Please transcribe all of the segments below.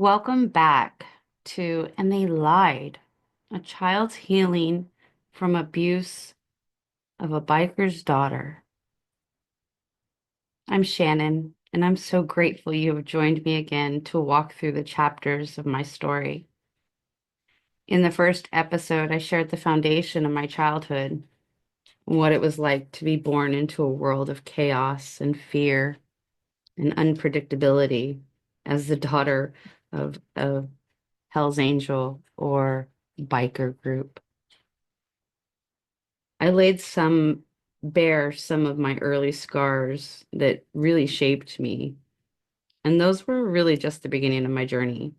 Welcome back to And They Lied, a child's healing from abuse of a biker's daughter. I'm Shannon, and I'm so grateful you have joined me again to walk through the chapters of my story. In the first episode, I shared the foundation of my childhood, what it was like to be born into a world of chaos and fear and unpredictability as the daughter of a Hell's Angel or biker group. I laid bare some of my early scars that really shaped me. And those were really just the beginning of my journey.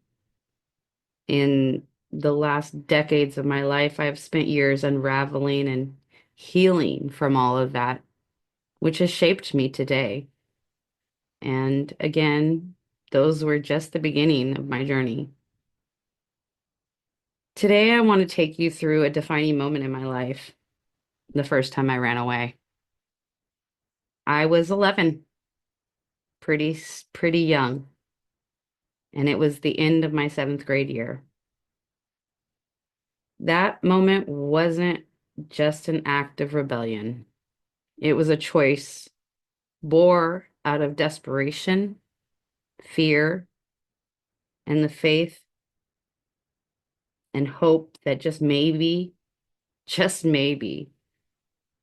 In the last decades of my life, I've spent years unraveling and healing from all of that, which has shaped me today. And again, those were just the beginning of my journey. Today, I want to take you through a defining moment in my life, the first time I ran away. I was 11, pretty young, and it was the end of my seventh grade year. That moment wasn't just an act of rebellion. It was a choice born out of desperation, fear, and the faith and hope that just maybe,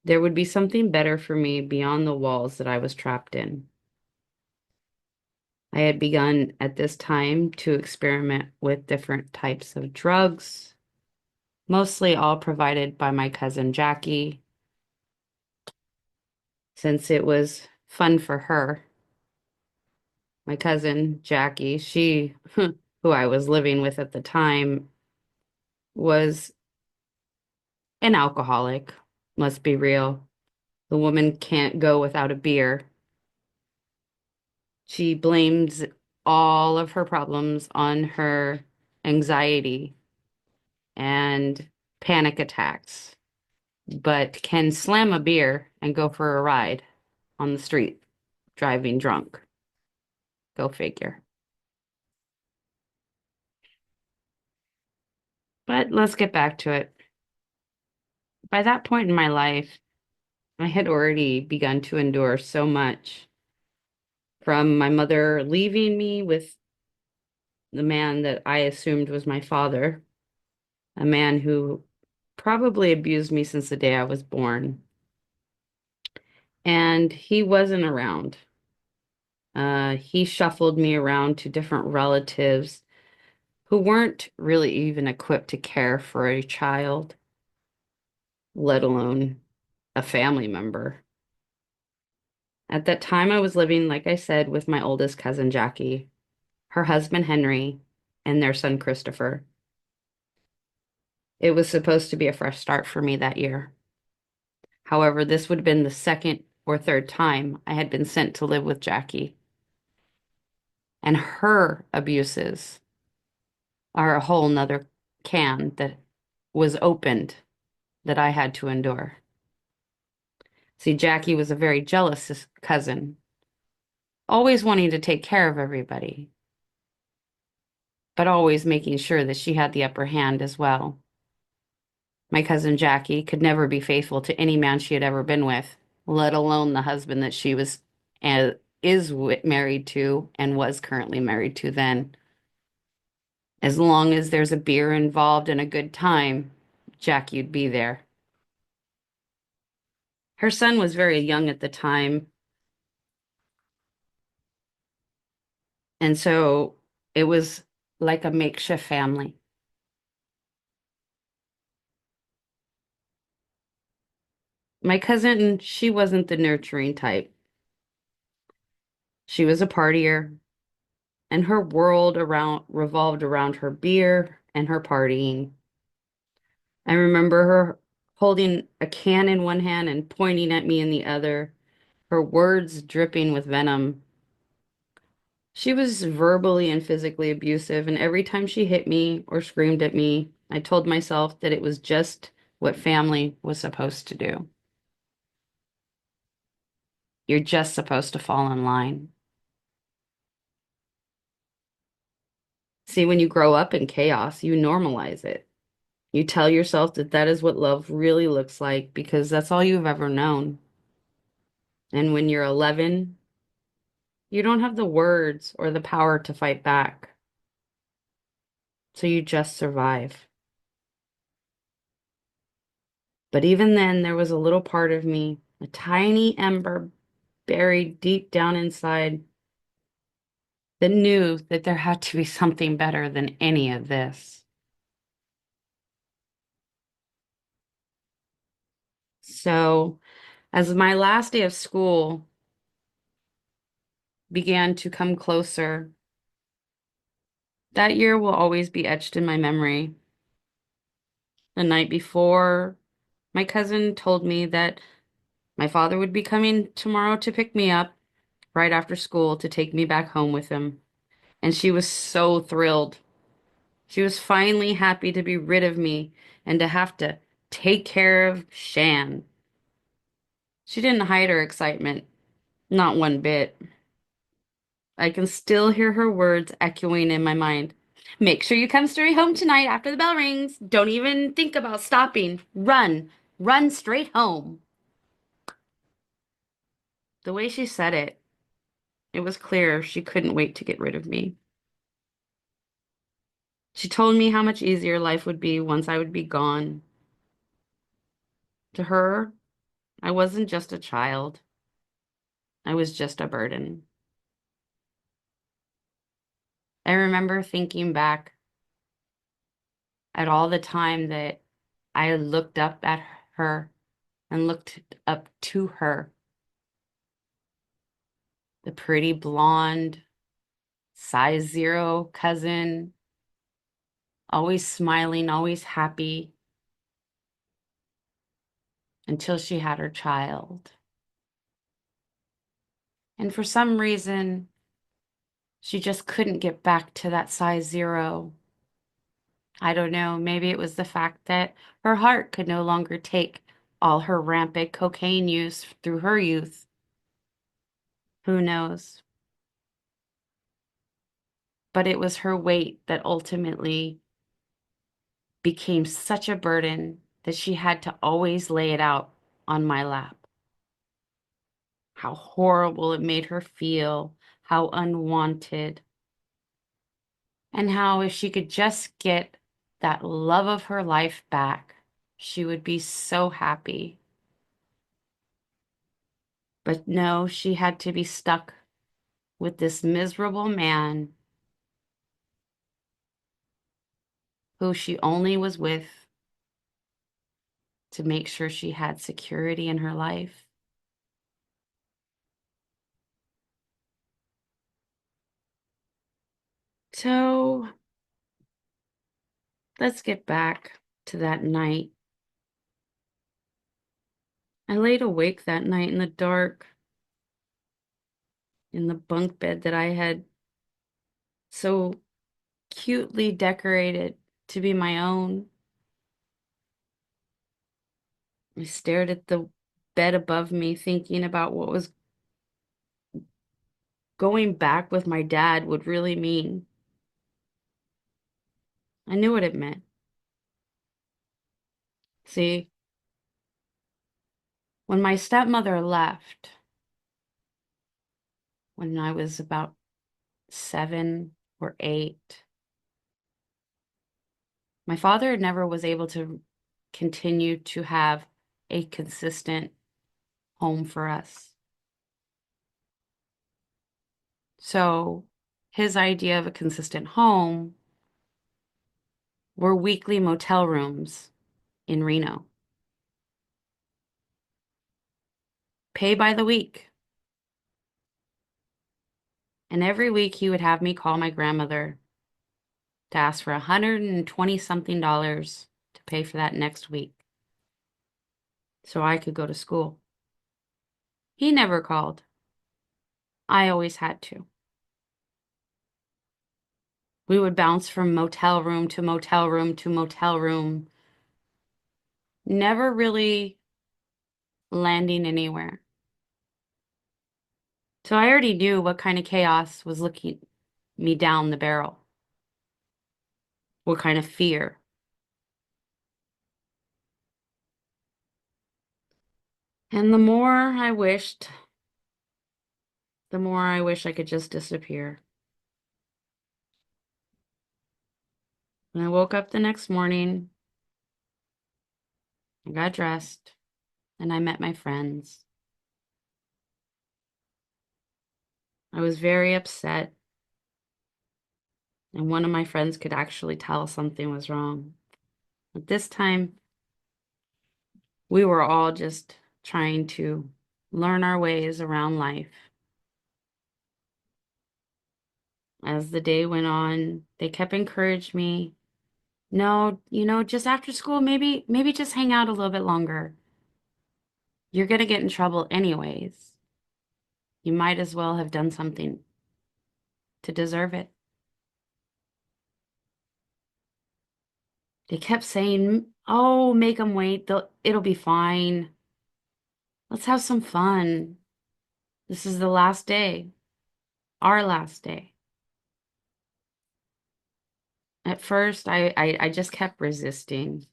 there would be something better for me beyond the walls that I was trapped in. I had begun at this time to experiment with different types of drugs, mostly all provided by my cousin Jackie, since it was fun for her. My cousin Jackie, she, who I was living with at the time, was an alcoholic. Let's be real. The woman can't go without a beer. She blames all of her problems on her anxiety and panic attacks, but can slam a beer and go for a ride on the street driving drunk. Go figure. But let's get back to it. By that point in my life, I had already begun to endure so much from my mother leaving me with the man that I assumed was my father, a man who probably abused me since the day I was born. And he wasn't around. He shuffled me around to different relatives who weren't really even equipped to care for a child, let alone a family member. At that time, I was living, like I said, with my oldest cousin, Jackie, her husband, Henry, and their son, Christopher. It was supposed to be a fresh start for me that year. However, this would have been the second or third time I had been sent to live with Jackie. And her abuses are a whole nother can that was opened that I had to endure. See, Jackie was a very jealous cousin, always wanting to take care of everybody, but always making sure that she had the upper hand as well. My cousin Jackie could never be faithful to any man she had ever been with, let alone the husband that she was and married to and was currently married to then. As long as there's a beer involved and a good time, Jackie'd be there. Her son was very young at the time, and so it was like a makeshift family. My cousin, she wasn't the nurturing type. She was a partier, and her world around revolved around her beer and her partying. I remember her holding a can in one hand and pointing at me in the other, her words dripping with venom. She was verbally and physically abusive, and every time she hit me or screamed at me, I told myself that it was just what family was supposed to do. You're just supposed to fall in line. See, when you grow up in chaos, you normalize it. You tell yourself that that is what love really looks like because that's all you've ever known. And when you're 11, you don't have the words or the power to fight back. So you just survive. But even then, there was a little part of me, a tiny ember buried deep down inside, that knew that there had to be something better than any of this. So, as my last day of school began to come closer, that year will always be etched in my memory. The night before, my cousin told me that my father would be coming tomorrow to pick me up right after school to take me back home with him. And she was so thrilled. She was finally happy to be rid of me and to have to take care of Shan. She didn't hide her excitement, not one bit. I can still hear her words echoing in my mind. Make sure you come straight home tonight after the bell rings. Don't even think about stopping. Run. Run straight home. The way she said it was clear she couldn't wait to get rid of me. She told me how much easier life would be once I would be gone. To her, I wasn't just a child. I was just a burden. I remember thinking back at all the time that I looked up at her and looked up to her. The pretty blonde, size zero cousin, always smiling, always happy, until she had her child. And for some reason, she just couldn't get back to that size zero. I don't know, maybe it was the fact that her heart could no longer take all her rampant cocaine use through her youth. Who knows? But it was her weight that ultimately became such a burden that she had to always lay it out on my lap. How horrible it made her feel, how unwanted, and how if she could just get that love of her life back, she would be so happy. But no, she had to be stuck with this miserable man who she only was with to make sure she had security in her life. So let's get back to that night. I laid awake that night in the dark in the bunk bed that I had so cutely decorated to be my own. I stared at the bed above me, thinking about what was going back with my dad would really mean. I knew what it meant. See, when my stepmother left, when I was about 7 or 8, my father never was able to continue to have a consistent home for us. So his idea of a consistent home were weekly motel rooms in Reno. Pay by the week. And every week he would have me call my grandmother to ask for 120 something dollars to pay for that next week so I could go to school. He never called. I always had to. We would bounce from motel room to motel room to motel room, never really landing anywhere. So I already knew what kind of chaos was looking me down the barrel. what kind of fear. And the more I wish I could just disappear. When I woke up the next morning, I got dressed and I met my friends. I was very upset, and one of my friends could actually tell something was wrong. But this time, we were all just trying to learn our ways around life. As the day went on, they kept encouraging me. No, just after school, maybe just hang out a little bit longer. You're gonna get in trouble anyways. You might as well have done something to deserve it. They kept saying, "Oh, make them wait. It'll be fine. Let's have some fun. This is the last day, our last day." At first, I just kept resisting.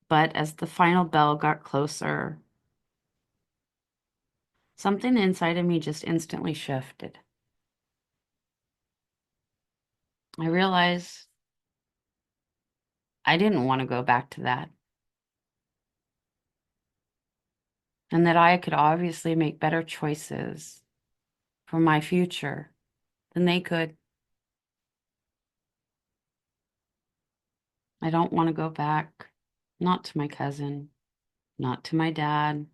But as the final bell got closer, something inside of me just instantly shifted. I realized I didn't want to go back to that, and that I could obviously make better choices for my future than they could. I don't want to go back, not to my cousin, not to my dad,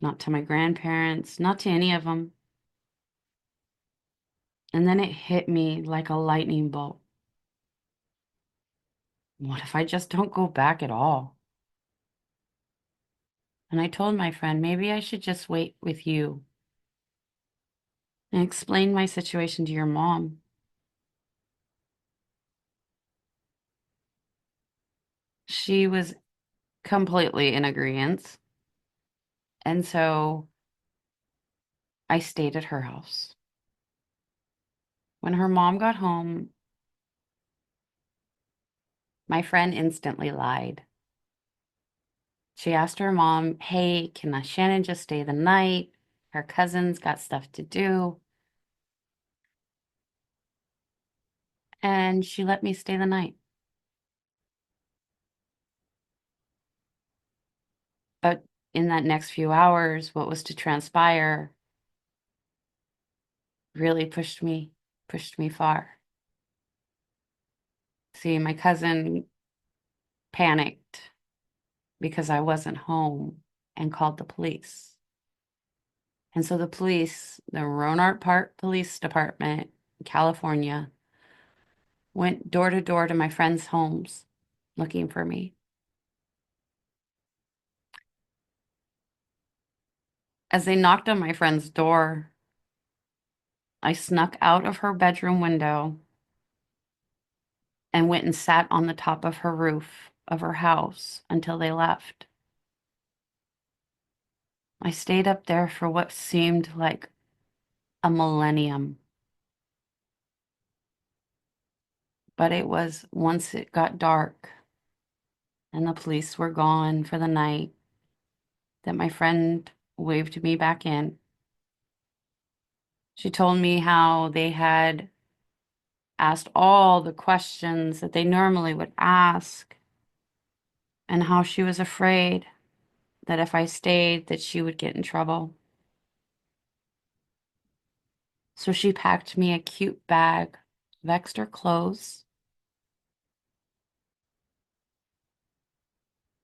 not to my grandparents, not to any of them. And then it hit me like a lightning bolt. What if I just don't go back at all? And I told my friend, maybe I should just wait with you and explain my situation to your mom. She was completely in agreement. And so I stayed at her house. When her mom got home, my friend instantly lied. She asked her mom, hey, can Shannon just stay the night? Her cousin's got stuff to do. And she let me stay the night. But in that next few hours, what was to transpire really pushed me far. See, my cousin panicked because I wasn't home and called the police. And so the Roanoke Park Police Department, California, went door to door to my friends' homes looking for me. As they knocked on my friend's door, I snuck out of her bedroom window and went and sat on the top of her roof of her house until they left. I stayed up there for what seemed like a millennium. But it was once it got dark and the police were gone for the night that my friend waved me back in. She told me how they had asked all the questions that they normally would ask, and how she was afraid that if I stayed that she would get in trouble. So she packed me a cute bag of extra clothes,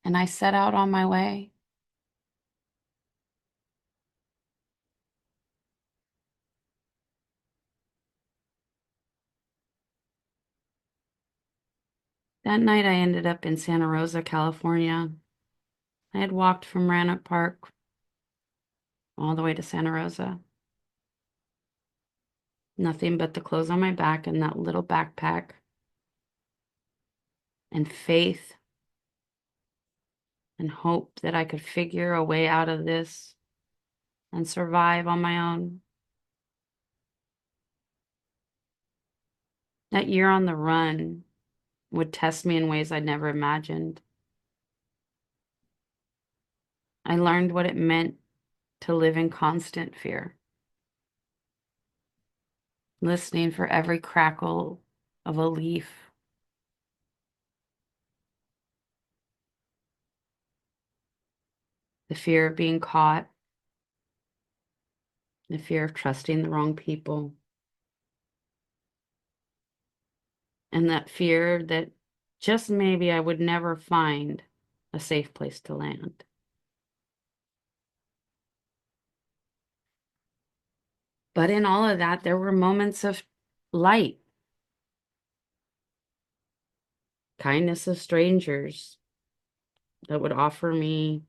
and I set out on my way. That night I ended up in Santa Rosa, California. I had walked from Roanoke Park all the way to Santa Rosa. Nothing but the clothes on my back and that little backpack, and faith and hope that I could figure a way out of this and survive on my own. That year on the run would test me in ways I'd never imagined. I learned what it meant to live in constant fear, listening for every crackle of a leaf, the fear of being caught, the fear of trusting the wrong people, and that fear that just maybe I would never find a safe place to land. But in all of that, there were moments of light, kindness of strangers that would offer me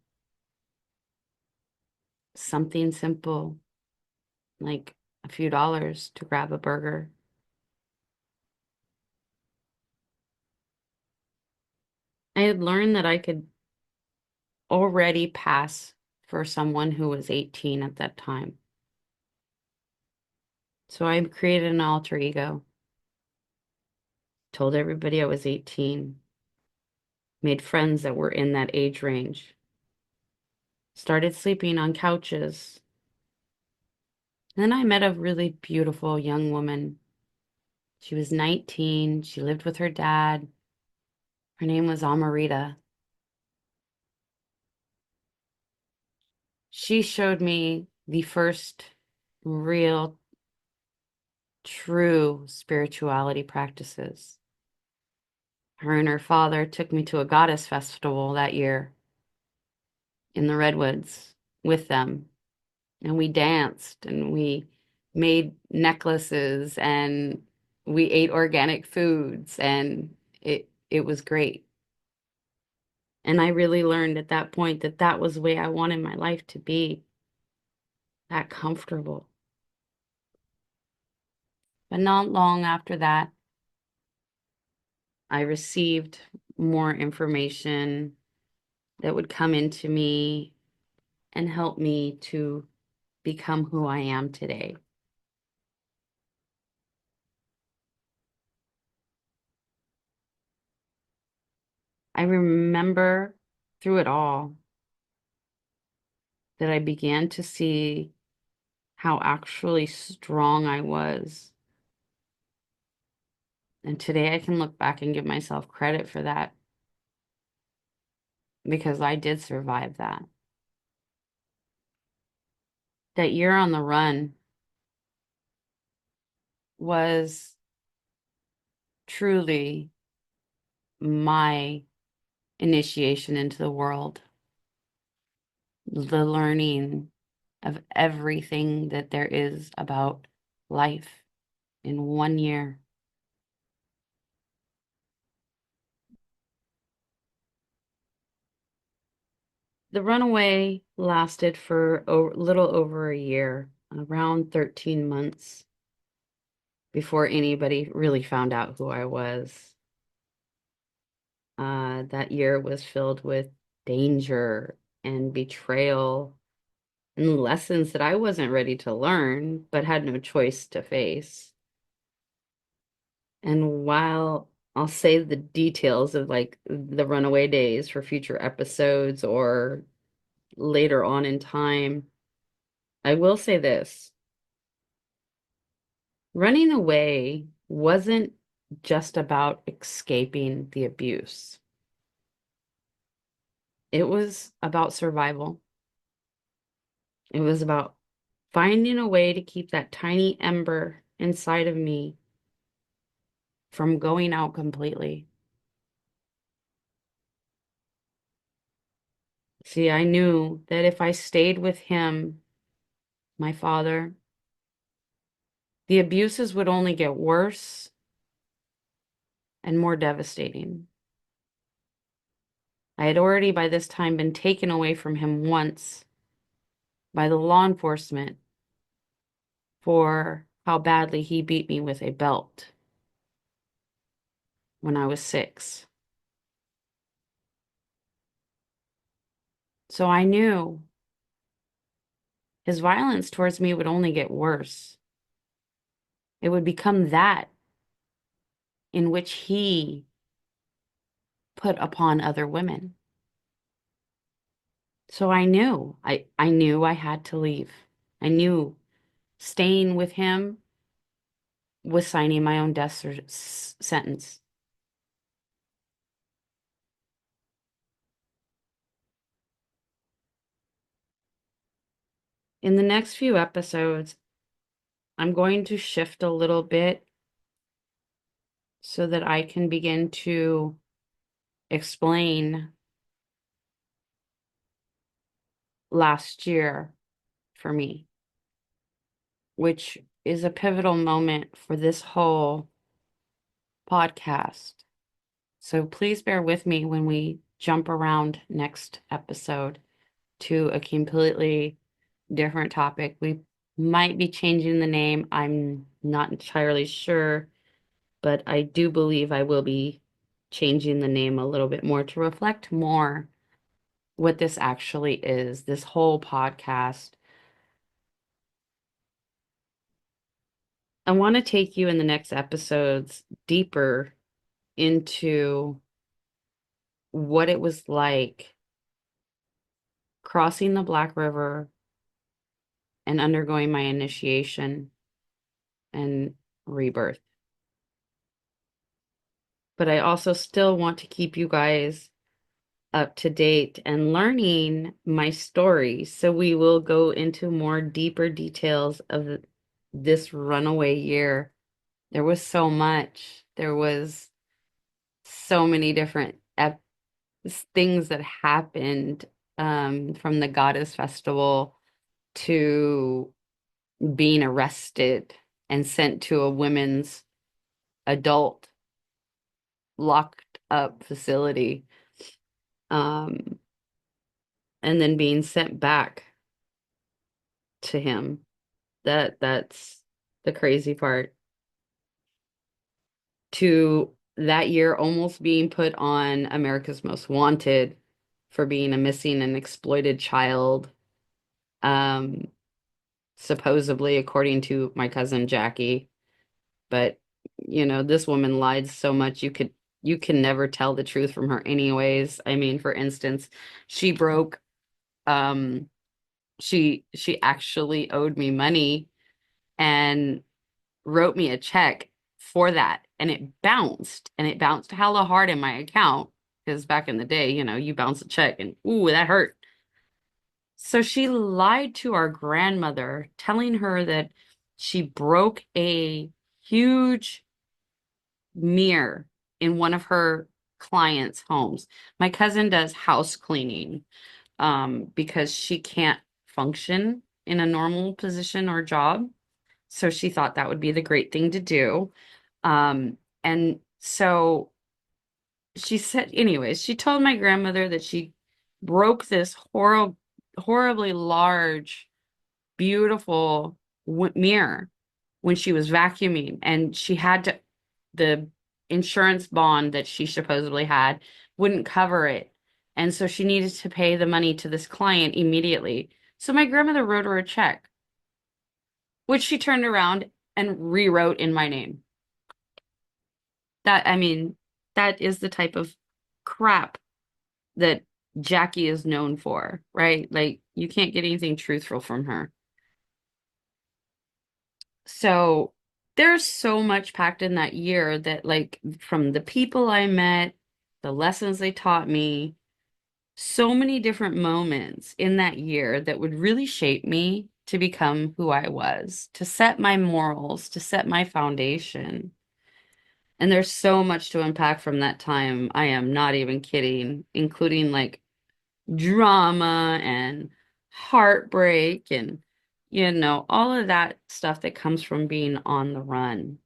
something simple, like a few dollars to grab a burger. I had learned that I could already pass for someone who was 18 at that time. So I created an alter ego, told everybody I was 18, made friends that were in that age range, started sleeping on couches. Then I met a really beautiful young woman. She was 19. She lived with her dad. Her name was Amarita. She showed me the first real, true spirituality practices. Her and her father took me to a goddess festival that year in the Redwoods with them. And we danced and we made necklaces and we ate organic foods and it was great. And I really learned at that point that that was the way I wanted my life to be, that comfortable. But not long after that, I received more information that would come into me and help me to become who I am today. I remember through it all that I began to see how actually strong I was. And today I can look back and give myself credit for that because I did survive that. That year on the run was truly my initiation into the world, the learning of everything that there is about life in 1 year. The runaway lasted for a little over a year, around 13 months, before anybody really found out who I was. That year was filled with danger and betrayal and lessons that I wasn't ready to learn, but had no choice to face. And while I'll save the details of like the runaway days for future episodes or later on in time, I will say this. Running away wasn't just about escaping the abuse. It was about survival. It was about finding a way to keep that tiny ember inside of me from going out completely. See, I knew that if I stayed with him, my father, the abuses would only get worse and more devastating. I had already by this time been taken away from him once by the law enforcement for how badly he beat me with a belt when I was 6. So I knew his violence towards me would only get worse. It would become that in which he put upon other women. So I knew I had to leave. I knew staying with him was signing my own sentence. In the next few episodes, I'm going to shift a little bit so that I can begin to explain last year for me, which is a pivotal moment for this whole podcast. So please bear with me when we jump around next episode to a completely different topic. We might be changing the name. I'm not entirely sure, but I do believe I will be changing the name a little bit more to reflect more what this actually is, this whole podcast. I want to take you in the next episodes deeper into what it was like crossing the Black River and undergoing my initiation and rebirth. But I also still want to keep you guys up to date and learning my story. So we will go into more deeper details of this runaway year. There was so much. There was so many different things that happened, from the goddess festival to being arrested and sent to a women's adult locked up facility, um, and then being sent back to him. That's the crazy part. To that year almost being put on America's Most Wanted for being a missing and exploited child. Um, Supposedly, according to my cousin Jackie. But, this woman lied so much you can never tell the truth from her anyways. I mean, for instance, she broke um she actually owed me money and wrote me a check for that, and it bounced hella hard in my account because back in the day, you bounce a check and ooh, that hurt. So she lied to our grandmother, telling her that she broke a huge mirror in one of her clients' homes. My cousin does house cleaning, because she can't function in a normal position or job. So she thought that would be the great thing to do. And so she said, anyways, she told my grandmother that she broke this horribly large, beautiful mirror when she was vacuuming, and she had to, the insurance bond that she supposedly had wouldn't cover it. And so she needed to pay the money to this client immediately. So my grandmother wrote her a check, which she turned around and rewrote in my name. I mean, that is the type of crap that Jackie is known for, right? Like, you can't get anything truthful from her. So there's so much packed in that year that, like, from the people I met, the lessons they taught me, so many different moments in that year that would really shape me to become who I was, to set my morals, to set my foundation. And there's so much to unpack from that time. I am not even kidding, including like drama and heartbreak and, all of that stuff that comes from being on the run.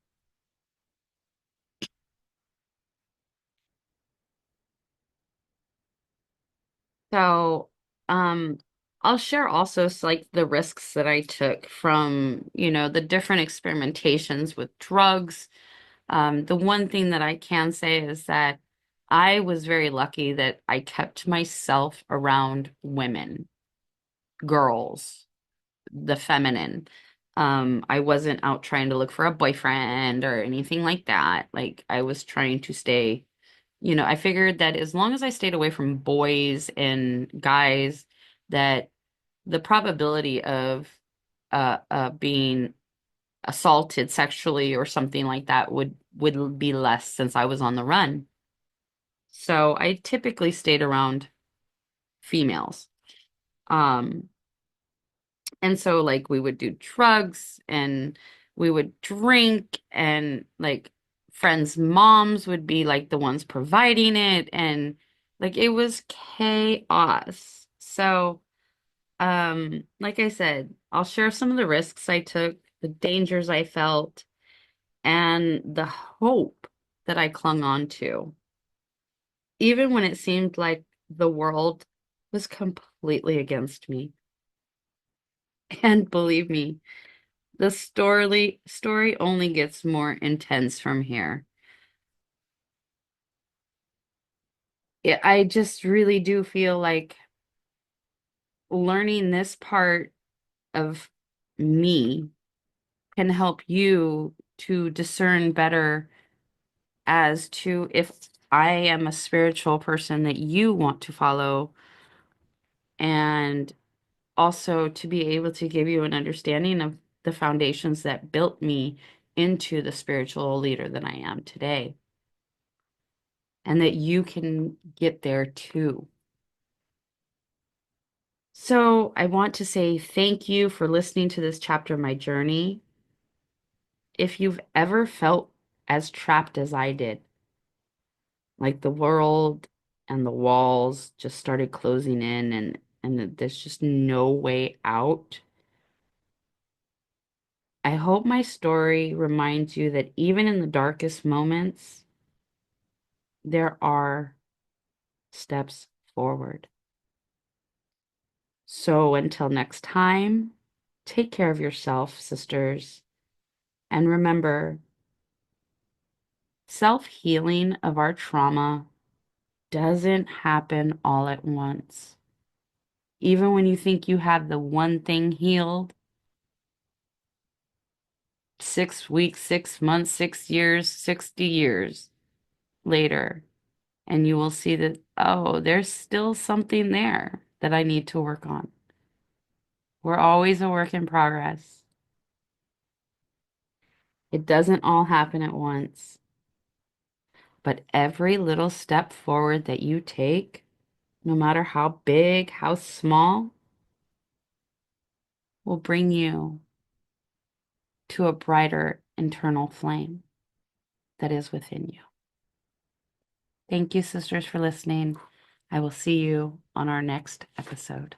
So, I'll share also like the risks that I took from, the different experimentations with drugs. The one thing that I can say is that I was very lucky that I kept myself around women, girls, the feminine. I wasn't out trying to look for a boyfriend or anything like that. Like I was trying to stay, I figured that as long as I stayed away from boys and guys, that the probability of being assaulted sexually or something like that would be less since I was on the run. So I typically stayed around females. Um, and so like we would do drugs and we would drink and like friends' moms would be like the ones providing it and like it was chaos. So like I said, I'll share some of the risks I took, the dangers I felt, and the hope that I clung on to, even when it seemed like the world was completely against me. And believe me, the story only gets more intense from here. I just really do feel like learning this part of me can help you to discern better as to if I am a spiritual person that you want to follow, and also to be able to give you an understanding of the foundations that built me into the spiritual leader that I am today, and that you can get there too. So, I want to say thank you for listening to this chapter of my journey. If you've ever felt as trapped as I did, like the world and the walls just started closing in and that there's just no way out, I hope my story reminds you that even in the darkest moments, there are steps forward. So until next time, take care of yourself, sisters, and remember, self-healing of our trauma doesn't happen all at once. Even when you think you have the one thing healed, 6 weeks, 6 months, 6 years, 60 years later, and you will see that, oh, there's still something there that I need to work on. We're always a work in progress. It doesn't all happen at once, but every little step forward that you take, no matter how big, how small, will bring you to a brighter internal flame that is within you. Thank you, sisters, for listening. I will see you on our next episode.